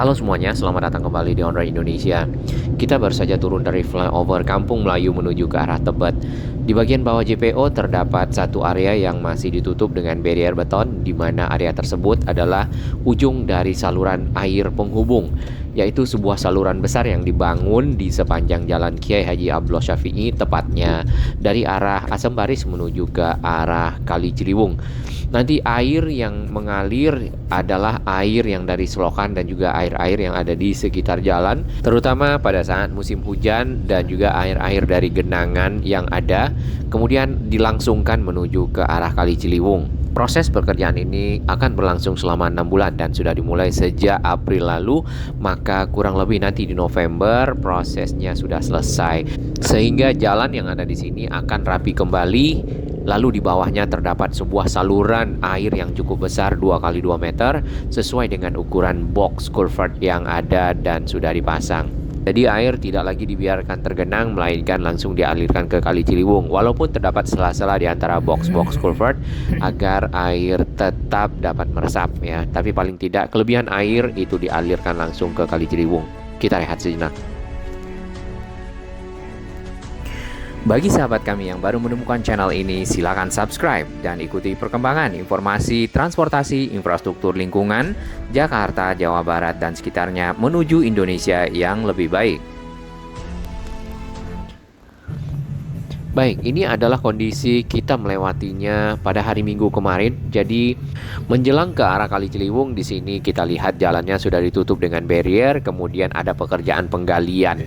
Halo semuanya, selamat datang kembali di On-Road Indonesia. Kita baru saja turun dari flyover Kampung Melayu menuju ke arah Tebet. Di bagian bawah JPO terdapat satu area yang masih ditutup dengan barrier beton, di mana area tersebut adalah ujung dari saluran air penghubung, yaitu sebuah saluran besar yang dibangun di sepanjang Jalan Kiai Haji Abdullah Syafi'i, tepatnya dari arah Asam Baris menuju ke arah Kali Ciliwung. Nanti air yang mengalir adalah air yang dari selokan dan juga air-air yang ada di sekitar jalan, terutama pada saat musim hujan, dan juga air-air dari genangan yang ada, kemudian dilangsungkan menuju ke arah Kali Ciliwung. Proses pekerjaan ini akan berlangsung selama 6 bulan dan sudah dimulai sejak April lalu, maka kurang lebih nanti di November prosesnya sudah selesai. Sehingga jalan yang ada di sini akan rapi kembali. Lalu di bawahnya terdapat sebuah saluran air yang cukup besar 2x2 meter sesuai dengan ukuran box culvert yang ada dan sudah dipasang. Jadi air tidak lagi dibiarkan tergenang, melainkan langsung dialirkan ke Kali Ciliwung. Walaupun terdapat sela-sela di antara box-box culvert agar air tetap dapat meresap ya. Tapi paling tidak kelebihan air itu dialirkan langsung ke Kali Ciliwung. Kita rehat sejenak. Bagi sahabat kami yang baru menemukan channel ini, silakan subscribe dan ikuti perkembangan informasi transportasi infrastruktur lingkungan Jakarta, Jawa Barat, dan sekitarnya menuju Indonesia yang lebih baik. Baik, ini adalah kondisi kita melewatinya pada hari Minggu kemarin. Jadi menjelang ke arah Kali Ciliwung, di sini kita lihat jalannya sudah ditutup dengan barrier, kemudian ada pekerjaan penggalian.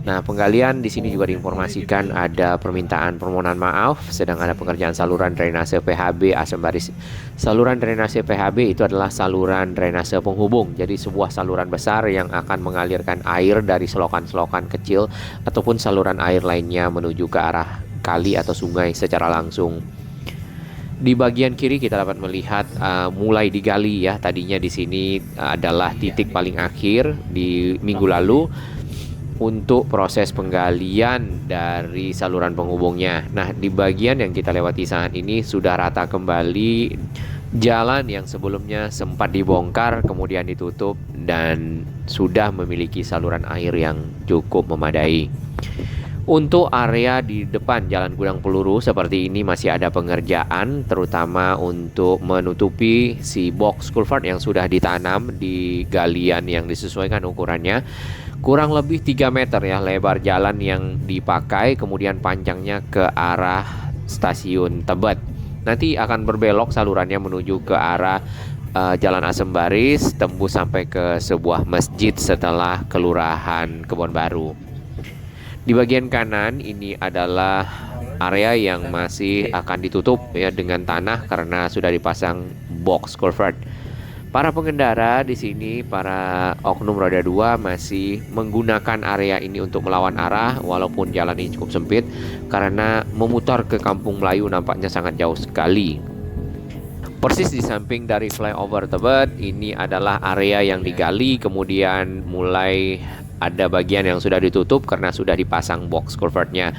Nah, penggalian di sini juga diinformasikan ada permintaan permohonan maaf, sedang ada pekerjaan saluran drainase PHB Asam Baris. Saluran drainase PHB itu adalah saluran drainase penghubung. Jadi sebuah saluran besar yang akan mengalirkan air dari selokan-selokan kecil ataupun saluran air lainnya menuju ke arah kali atau sungai secara langsung. Di bagian kiri kita dapat melihat mulai digali ya. Tadinya di sini adalah titik paling akhir di minggu lalu untuk proses penggalian dari saluran penghubungnya. Nah, di bagian yang kita lewati saat ini sudah rata kembali jalan yang sebelumnya sempat dibongkar kemudian ditutup dan sudah memiliki saluran air yang cukup memadai. Untuk area di depan Jalan Gudang Peluru seperti ini masih ada pengerjaan, terutama untuk menutupi si box culvert yang sudah ditanam di galian yang disesuaikan ukurannya. Kurang lebih 3 meter ya lebar jalan yang dipakai, kemudian panjangnya ke arah stasiun Tebet. Nanti akan berbelok salurannya menuju ke arah Jalan Asam Baris, tembus sampai ke sebuah masjid setelah Kelurahan Kebon Baru. Di bagian kanan ini adalah area yang masih akan ditutup ya dengan tanah karena sudah dipasang box culvert. Para pengendara di sini, para oknum roda 2 masih menggunakan area ini untuk melawan arah walaupun jalan ini cukup sempit karena memutar ke Kampung Melayu nampaknya sangat jauh sekali. Persis di samping dari flyover Tebet ini adalah area yang digali, kemudian mulai ada bagian yang sudah ditutup karena sudah dipasang box culvertnya.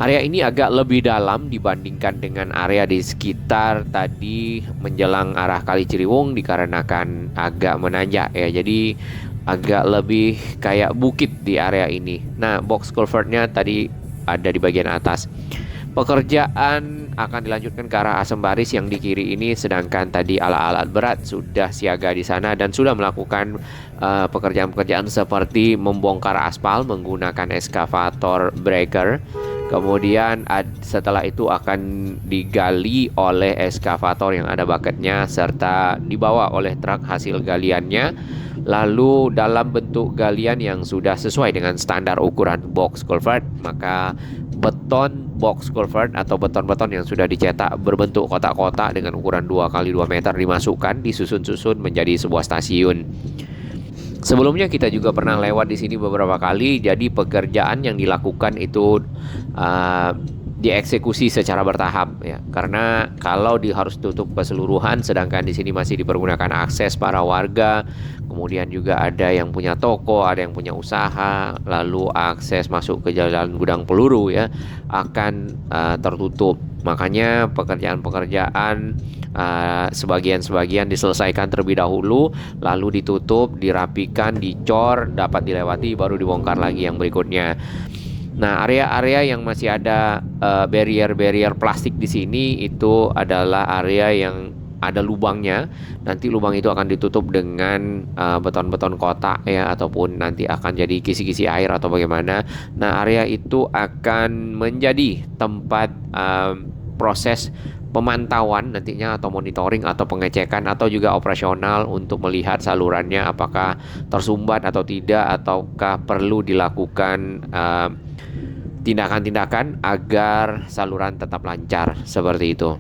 Area ini agak lebih dalam dibandingkan dengan area di sekitar tadi menjelang arah Kali Ciliwung dikarenakan agak menanjak ya. Jadi agak lebih kayak bukit di area ini. Nah, box culvertnya tadi ada di bagian atas. Pekerjaan akan dilanjutkan ke arah Asam Baris yang di kiri ini, sedangkan tadi alat-alat berat sudah siaga di sana dan sudah melakukan pekerjaan-pekerjaan seperti membongkar aspal menggunakan eskavator breaker. Kemudian setelah itu akan digali oleh eskavator yang ada bucketnya serta dibawa oleh truk hasil galiannya. Lalu dalam bentuk galian yang sudah sesuai dengan standar ukuran box culvert, maka beton box culvert atau beton-beton yang sudah dicetak berbentuk kotak-kotak dengan ukuran 2x2 meter dimasukkan, disusun-susun menjadi sebuah stasiun. Sebelumnya kita juga pernah lewat di sini beberapa kali. Jadi pekerjaan yang dilakukan itu dieksekusi secara bertahap ya. Karena kalau harus tutup keseluruhan sedangkan di sini masih dipergunakan akses para warga, kemudian juga ada yang punya toko, ada yang punya usaha, lalu akses masuk ke jalan gudang peluru ya akan tertutup. Makanya pekerjaan-pekerjaan sebagian-sebagian diselesaikan terlebih dahulu, lalu ditutup, dirapikan, dicor, dapat dilewati, baru dibongkar lagi yang berikutnya. Nah, area-area yang masih ada barrier-barrier plastik di sini itu adalah area yang ada lubangnya. Nanti lubang itu akan ditutup dengan beton-beton kotak ya, ataupun nanti akan jadi kisi-kisi air atau bagaimana. Nah, area itu akan menjadi tempat proses pemantauan nantinya, atau monitoring atau pengecekan atau juga operasional untuk melihat salurannya apakah tersumbat atau tidak, ataukah perlu dilakukan tindakan-tindakan agar saluran tetap lancar seperti itu.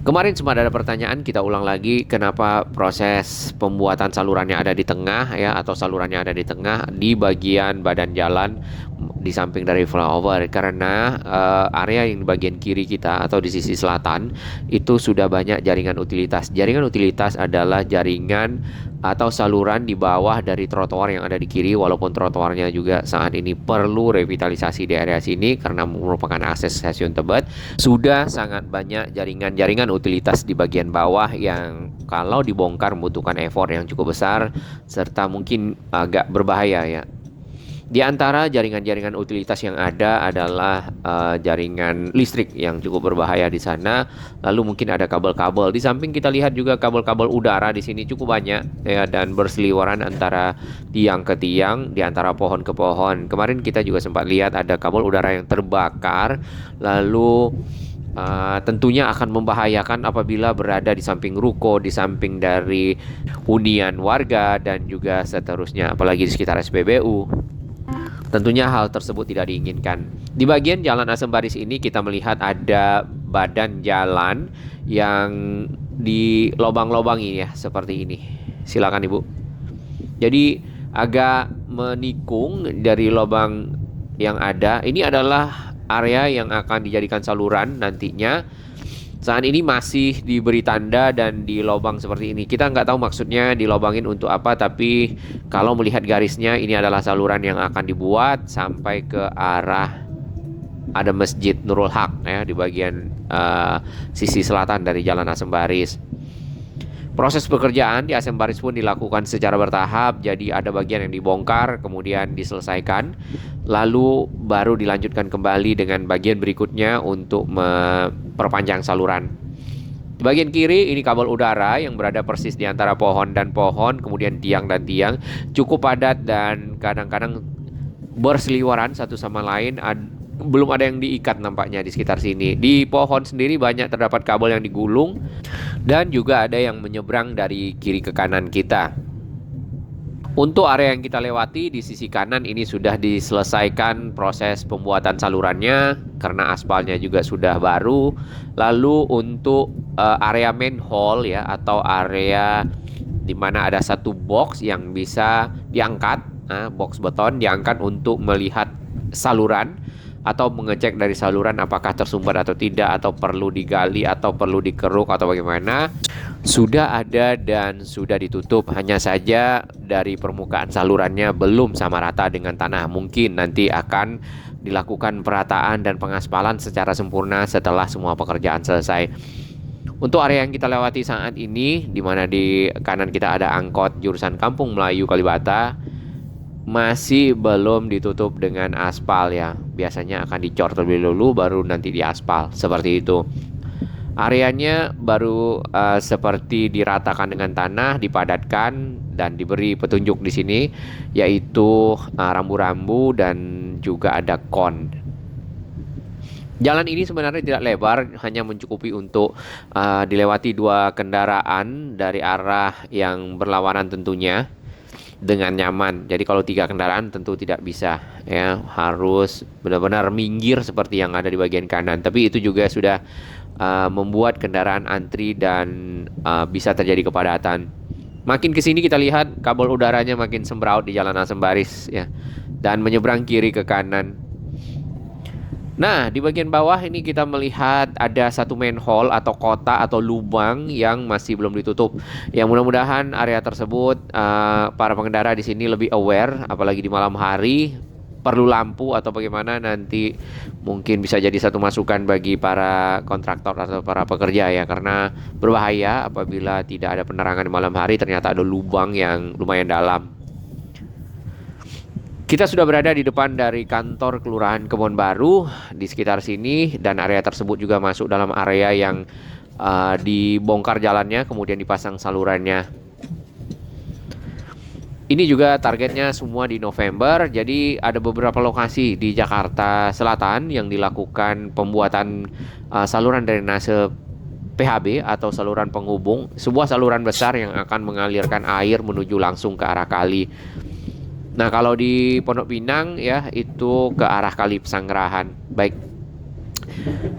Kemarin sempat ada pertanyaan, kita ulang lagi, kenapa proses pembuatan salurannya ada di tengah ya, atau salurannya ada di tengah di bagian badan jalan di samping dari flyover. Karena area yang di bagian kiri kita atau di sisi selatan itu sudah banyak jaringan utilitas. Jaringan utilitas adalah jaringan atau saluran di bawah dari trotoar yang ada di kiri, walaupun trotoarnya juga saat ini perlu revitalisasi di area sini karena merupakan akses stasiun Tebet. Sudah sangat banyak jaringan-jaringan utilitas di bagian bawah yang kalau dibongkar membutuhkan effort yang cukup besar serta mungkin agak berbahaya ya. Di antara jaringan-jaringan utilitas yang ada adalah jaringan listrik yang cukup berbahaya di sana. Lalu mungkin ada kabel-kabel. Di samping kita lihat juga kabel-kabel udara di sini cukup banyak ya, dan berseliweran antara tiang ke tiang, di antara pohon ke pohon. Kemarin kita juga sempat lihat ada kabel udara yang terbakar. Lalu tentunya akan membahayakan apabila berada di samping ruko, di samping dari hunian warga dan juga seterusnya, apalagi di sekitar SPBU. Tentunya hal tersebut tidak diinginkan. Di bagian jalan Asem Baris ini kita melihat ada badan jalan yang dilobang-lobangi ya, seperti ini. Silakan Ibu. Jadi agak menikung dari lubang yang ada. Ini adalah area yang akan dijadikan saluran nantinya. Saat ini masih diberi tanda dan dilobang seperti ini. Kita nggak tahu maksudnya dilobangin untuk apa, tapi kalau melihat garisnya ini adalah saluran yang akan dibuat sampai ke arah ada Masjid Nurul Haq ya, di bagian sisi selatan dari Jalan Asem Baris. Proses pekerjaan di Asem Baris pun dilakukan secara bertahap, jadi ada bagian yang dibongkar, kemudian diselesaikan, lalu baru dilanjutkan kembali dengan bagian berikutnya untuk memperpanjang saluran. Di bagian kiri ini kabel udara yang berada persis di antara pohon dan pohon, kemudian tiang dan tiang, cukup padat dan kadang-kadang berseliweran satu sama lain. Belum ada yang diikat nampaknya di sekitar sini. Di pohon sendiri banyak terdapat kabel yang digulung dan juga ada yang menyeberang dari kiri ke kanan kita. Untuk area yang kita lewati di sisi kanan ini sudah diselesaikan proses pembuatan salurannya karena aspalnya juga sudah baru. Lalu untuk area main hall ya, atau area di mana ada satu box yang bisa diangkat, box beton diangkat untuk melihat saluran atau mengecek dari saluran apakah tersumbat atau tidak, atau perlu digali atau perlu dikeruk atau bagaimana, sudah ada dan sudah ditutup. Hanya saja dari permukaan salurannya belum sama rata dengan tanah. Mungkin nanti akan dilakukan perataan dan pengaspalan secara sempurna setelah semua pekerjaan selesai. Untuk area yang kita lewati saat ini, di mana di kanan kita ada angkot jurusan Kampung Melayu Kalibata, masih belum ditutup dengan aspal ya. Biasanya akan dicor terlebih dahulu baru nanti diaspal, seperti itu. Areanya baru seperti diratakan dengan tanah, dipadatkan dan diberi petunjuk di sini, yaitu rambu-rambu dan juga ada kon. Jalan ini sebenarnya tidak lebar, hanya mencukupi untuk dilewati dua kendaraan dari arah yang berlawanan tentunya dengan nyaman. Jadi kalau tiga kendaraan tentu tidak bisa ya, harus benar-benar minggir seperti yang ada di bagian kanan. Tapi itu juga sudah membuat kendaraan antri dan bisa terjadi kepadatan. Makin kesini kita lihat kabel udaranya makin sembraut di Jalan Asem Baris ya, dan menyeberang kiri ke kanan. Nah, di bagian bawah ini kita melihat ada satu manhole atau kotak atau lubang yang masih belum ditutup. Yang mudah-mudahan area tersebut para pengendara di sini lebih aware, apalagi di malam hari, perlu lampu atau bagaimana nanti mungkin bisa jadi satu masukan bagi para kontraktor atau para pekerja ya, karena berbahaya apabila tidak ada penerangan di malam hari ternyata ada lubang yang lumayan dalam. Kita sudah berada di depan dari kantor Kelurahan Kebon Baru di sekitar sini, dan area tersebut juga masuk dalam area yang dibongkar jalannya kemudian dipasang salurannya. Ini juga targetnya semua di November, jadi ada beberapa lokasi di Jakarta Selatan yang dilakukan pembuatan saluran drainase PHB atau saluran penghubung, sebuah saluran besar yang akan mengalirkan air menuju langsung ke arah kali. Nah, kalau di Pondok Pinang ya itu ke arah Kali Pesanggerahan. Baik.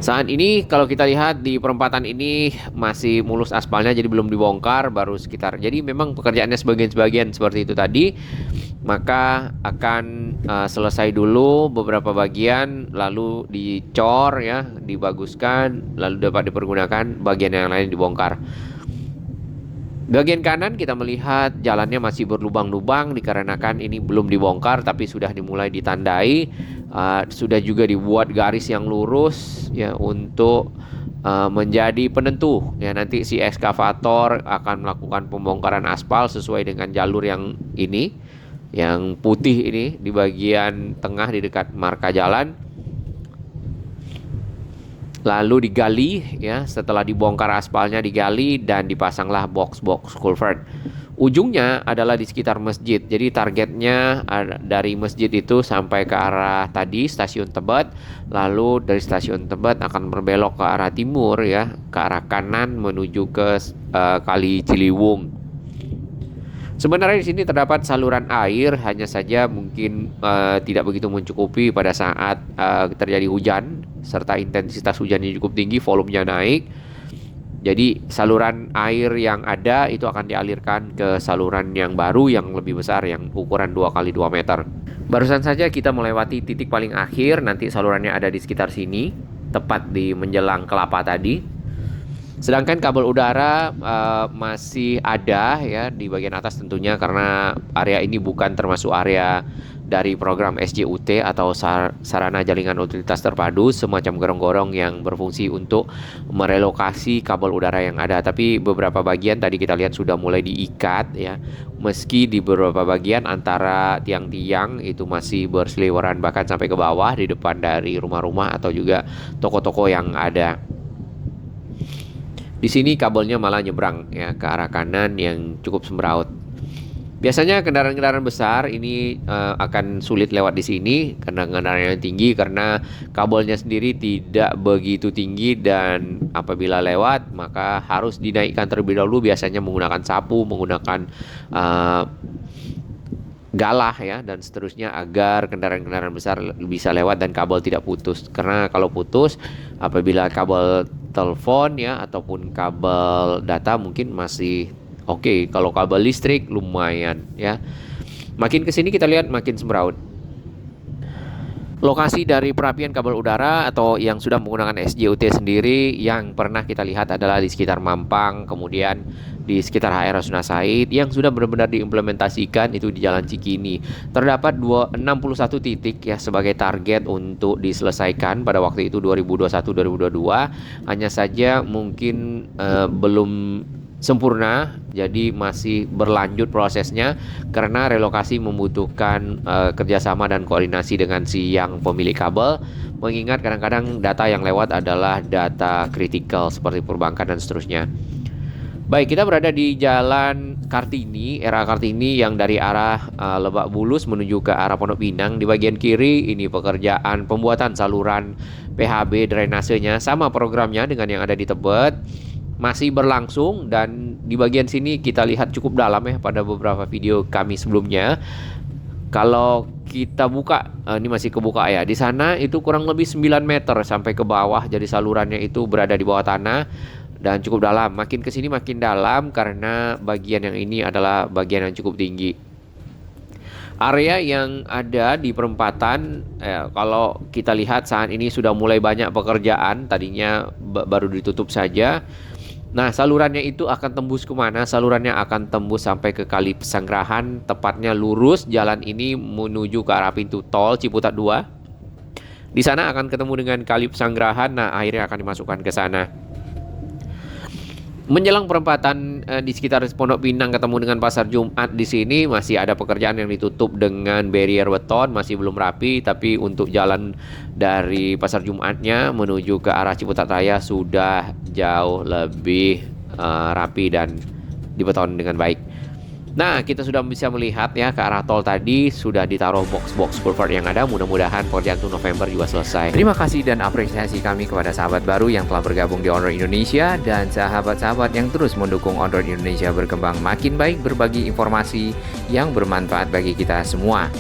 Saat ini kalau kita lihat di perempatan ini masih mulus aspalnya, jadi belum dibongkar, baru sekitar. Jadi memang pekerjaannya sebagian-sebagian seperti itu tadi. Maka akan selesai dulu beberapa bagian, lalu dicor ya, dibaguskan, lalu dapat dipergunakan, bagian yang lain dibongkar. Bagian kanan kita melihat jalannya masih berlubang-lubang dikarenakan ini belum dibongkar tapi sudah dimulai ditandai. Sudah juga dibuat garis yang lurus ya untuk menjadi penentu ya, nanti si ekskavator akan melakukan pembongkaran aspal sesuai dengan jalur yang ini, yang putih ini di bagian tengah di dekat marka jalan. Lalu digali ya, setelah dibongkar aspalnya digali dan dipasanglah box-box culvert. Ujungnya adalah di sekitar masjid. Jadi targetnya dari masjid itu sampai ke arah tadi stasiun Tebet, lalu dari stasiun Tebet akan berbelok ke arah timur ya, ke arah kanan menuju ke Kali Ciliwung. Sebenarnya di sini terdapat saluran air, hanya saja mungkin tidak begitu mencukupi pada saat terjadi hujan serta intensitas hujannya cukup tinggi, volumenya naik. Jadi saluran air yang ada itu akan dialirkan ke saluran yang baru yang lebih besar yang ukuran 2 kali 2 meter. Barusan saja kita melewati titik paling akhir, nanti salurannya ada di sekitar sini, tepat di menjelang Kelapa tadi. Sedangkan kabel udara masih ada ya di bagian atas tentunya, karena area ini bukan termasuk area dari program SJUT atau Sarana Jaringan Utilitas Terpadu, semacam gorong-gorong yang berfungsi untuk merelokasi kabel udara yang ada. Tapi beberapa bagian tadi kita lihat sudah mulai diikat ya, meski di beberapa bagian antara tiang-tiang itu masih berseliweran bahkan sampai ke bawah di depan dari rumah-rumah atau juga toko-toko yang ada. Di sini kabelnya malah nyebrang ya ke arah kanan yang cukup semraut. Biasanya kendaraan-kendaraan besar ini akan sulit lewat di sini, kendaraan yang tinggi, karena kabelnya sendiri tidak begitu tinggi dan apabila lewat maka harus dinaikkan terlebih dahulu, biasanya menggunakan sapu, menggunakan galah ya dan seterusnya agar kendaraan-kendaraan besar bisa lewat dan kabel tidak putus. Karena kalau putus, apabila kabel telepon ya ataupun kabel data mungkin masih oke. Kalau kabel listrik lumayan ya. Makin kesini kita lihat makin semraut. Lokasi dari perapian kabel udara atau yang sudah menggunakan SJUT sendiri yang pernah kita lihat adalah di sekitar Mampang, kemudian di sekitar HR Rasuna Said. Yang sudah benar-benar diimplementasikan itu di Jalan Cikini. Terdapat 61 titik ya sebagai target untuk diselesaikan pada waktu itu 2021-2022. Hanya saja mungkin belum sempurna, jadi masih berlanjut prosesnya karena relokasi membutuhkan kerjasama dan koordinasi dengan si yang pemilik kabel, mengingat kadang-kadang data yang lewat adalah data kritikal seperti perbankan dan seterusnya. Baik, kita berada di Jalan Kartini, era Kartini yang dari arah Lebak Bulus menuju ke arah Pondok Pinang. Di bagian kiri ini pekerjaan pembuatan saluran PHB drainasenya, sama programnya dengan yang ada di Tebet, masih berlangsung, dan di bagian sini kita lihat cukup dalam ya pada beberapa video kami sebelumnya. Kalau kita buka, ini masih kebuka ya. Di sana itu kurang lebih 9 meter sampai ke bawah, jadi salurannya itu berada di bawah tanah dan cukup dalam. Makin ke sini makin dalam karena bagian yang ini adalah bagian yang cukup tinggi. Area yang ada di perempatan, kalau kita lihat saat ini sudah mulai banyak pekerjaan, tadinya baru ditutup saja. Nah, salurannya itu akan tembus kemana? Salurannya akan tembus sampai ke Kali Pesanggerahan, tepatnya lurus jalan ini menuju ke arah pintu tol Ciputat 2. Di sana akan ketemu dengan Kali Pesanggerahan, nah akhirnya akan dimasukkan ke sana. Menjelang perempatan di sekitar Pondok Pinang ketemu dengan Pasar Jumat di sini masih ada pekerjaan yang ditutup dengan barrier beton, masih belum rapi, tapi untuk jalan dari Pasar Jumatnya menuju ke arah Ciputat Raya sudah jauh lebih rapi dan dibeton dengan baik. Nah, kita sudah bisa melihat ya ke arah tol tadi sudah ditaruh box-box culvert yang ada. Mudah-mudahan pekerjaan untuk November juga selesai. Terima kasih dan apresiasi kami kepada sahabat baru yang telah bergabung di On Road Indonesia dan sahabat-sahabat yang terus mendukung On Road Indonesia berkembang makin baik, berbagi informasi yang bermanfaat bagi kita semua.